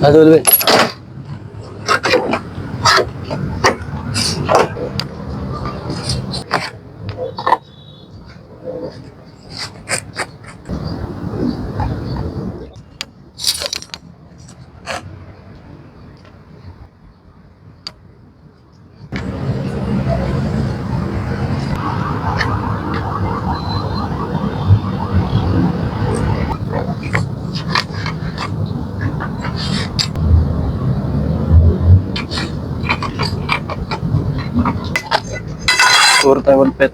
Ano ulit? Puro tayo pet.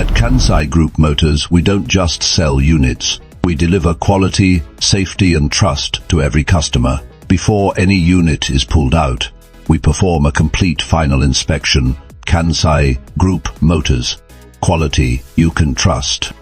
At Kansai Group Motors, we don't just sell units. We deliver quality, safety and trust to every customer. Before any unit is pulled out, we perform a complete final inspection. Kansai Group Motors. Quality you can trust.